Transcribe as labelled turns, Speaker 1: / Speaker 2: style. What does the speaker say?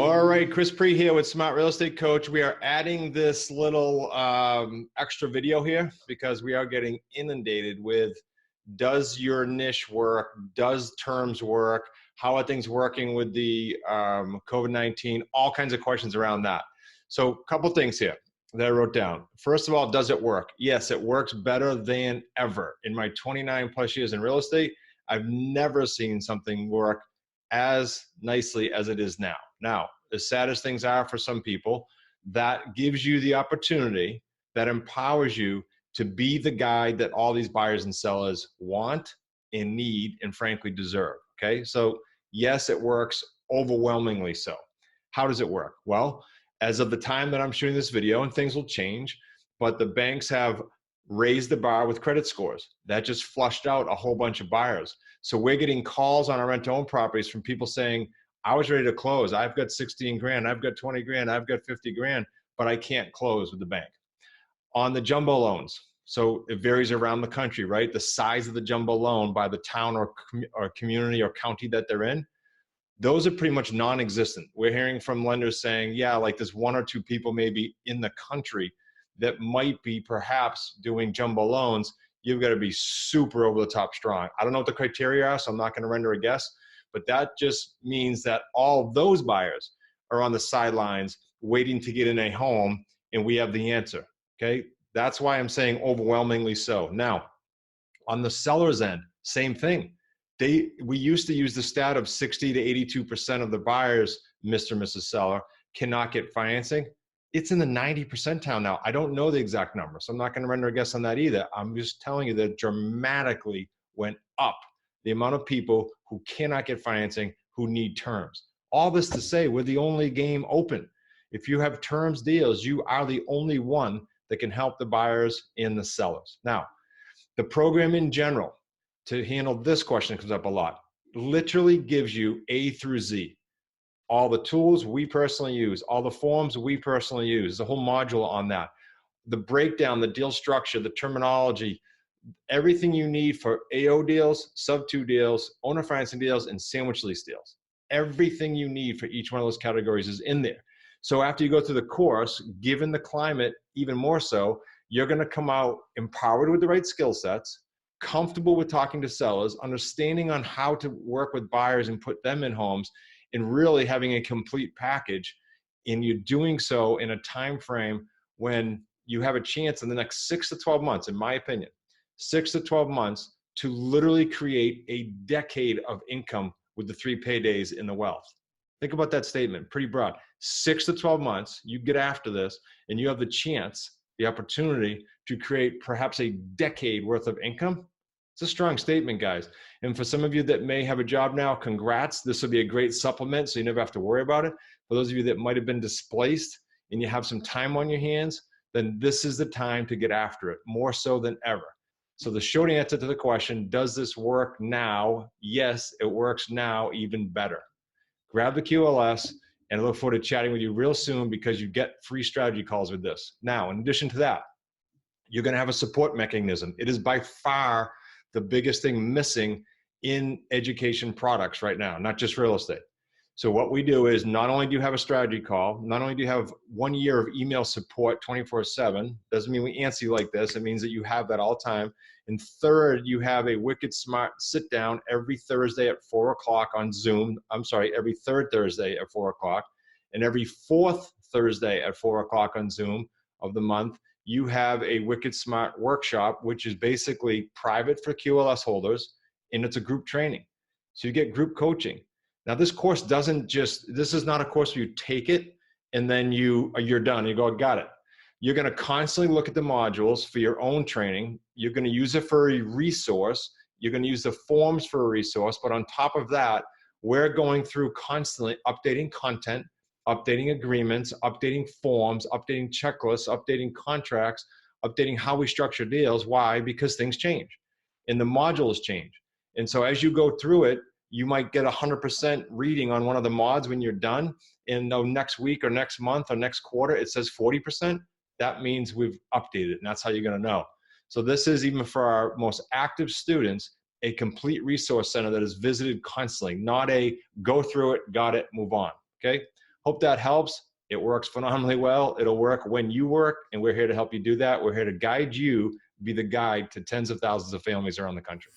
Speaker 1: All right, Chris Pre here with Smart Real Estate Coach. We are adding this little extra video here because we are getting inundated with, does your niche work? Does terms work? How are things working with the COVID-19? All kinds of questions around that. So a couple things here that I wrote down. First of all, does it work? Yes, it works better than ever. In my 29 plus years in real estate, I've never seen something work as nicely as it is now. Now, as sad as things are for some people, that gives you the opportunity, that empowers you to be the guide that all these buyers and sellers want and need and frankly deserve, okay? So yes, it works overwhelmingly so. How does it work? Well, as of the time that I'm shooting this video, and things will change, but the banks have raised the bar with credit scores. That just flushed out a whole bunch of buyers. So we're getting calls on our rent-to-own properties from people saying, I was ready to close. I've got 16 grand, I've got 20 grand, I've got 50 grand, but I can't close with the bank. On the jumbo loans, so it varies around the country, right? The size of the jumbo loan by the town or community or county that they're in, those are pretty much non-existent. We're hearing from lenders saying, yeah, like there's one or two people maybe in the country that might be perhaps doing jumbo loans. You've got to be super over the top strong. I don't know what the criteria are, so I'm not going to render a guess, but that just means that all those buyers are on the sidelines waiting to get in a home, and we have the answer, okay? That's why I'm saying overwhelmingly so. Now, on the seller's end, same thing. We used to use the stat of 60 to 82% of the buyers, Mr. and Mrs. Seller, cannot get financing. It's in the 90 percentile now. I don't know the exact number, so I'm not going to render a guess on that either. I'm just telling you that it dramatically went up, the amount of people who cannot get financing, who need terms. All this to say, we're the only game open. If you have terms deals, you are the only one that can help the buyers and the sellers. Now, the program in general, to handle this question that comes up a lot, literally gives you A through Z. All the tools we personally use, all the forms we personally use, the whole module on that. The breakdown, the deal structure, the terminology, everything you need for AO deals, sub-2 deals, owner financing deals, and sandwich lease deals. Everything you need for each one of those categories is in there. So after you go through the course, given the climate even more so, you're going to come out empowered with the right skill sets, comfortable with talking to sellers, understanding on how to work with buyers and put them in homes, and really having a complete package. And you're doing so in a time frame when you have a chance in the next 6 to 12 months, in my opinion, 6 to 12 months to literally create a decade of income with the 3 paydays in the wealth. Think about that statement, pretty broad. 6 to 12 months, you get after this, and you have the chance, the opportunity to create perhaps a decade worth of income. It's a strong statement, guys. And for some of you that may have a job now, congrats. This will be a great supplement, so you never have to worry about it. For those of you that might have been displaced and you have some time on your hands, then this is the time to get after it, more so than ever. So the short answer to the question, does this work now? Yes, it works now even better. Grab the QLS, and I look forward to chatting with you real soon because you get free strategy calls with this. Now, in addition to that, you're going to have a support mechanism. It is by far the biggest thing missing in education products right now, not just real estate. So what we do is not only do you have a strategy call, not only do you have 1 year of email support 24/7, doesn't mean we answer you like this. It means that you have that all the time. And third, you have a wicked smart sit down every Thursday at 4 o'clock on Zoom. I'm sorry, every third Thursday at 4 o'clock. And every fourth Thursday at 4 o'clock on Zoom of the month, you have a wicked smart workshop, which is basically private for QLS holders, and it's a group training. So you get group coaching. Now this course doesn't just, this is not a course where you take it and then you're done. You go, got it. You're going to constantly look at the modules for your own training. You're going to use it for a resource. You're going to use the forms for a resource. But on top of that, we're going through constantly updating content, updating agreements, updating forms, updating checklists, updating contracts, updating how we structure deals. Why? Because things change and the modules change. And so as you go through it, you might get 100% reading on one of the mods when you're done. And next week or next month or next quarter, it says 40%. That means we've updated it, and that's how you're going to know. So this is, even for our most active students, a complete resource center that is visited constantly, not a go through it, got it, move on. Okay. Hope that helps. It works phenomenally well. It'll work when you work, and we're here to help you do that. We're here to guide you, be the guide to tens of thousands of families around the country.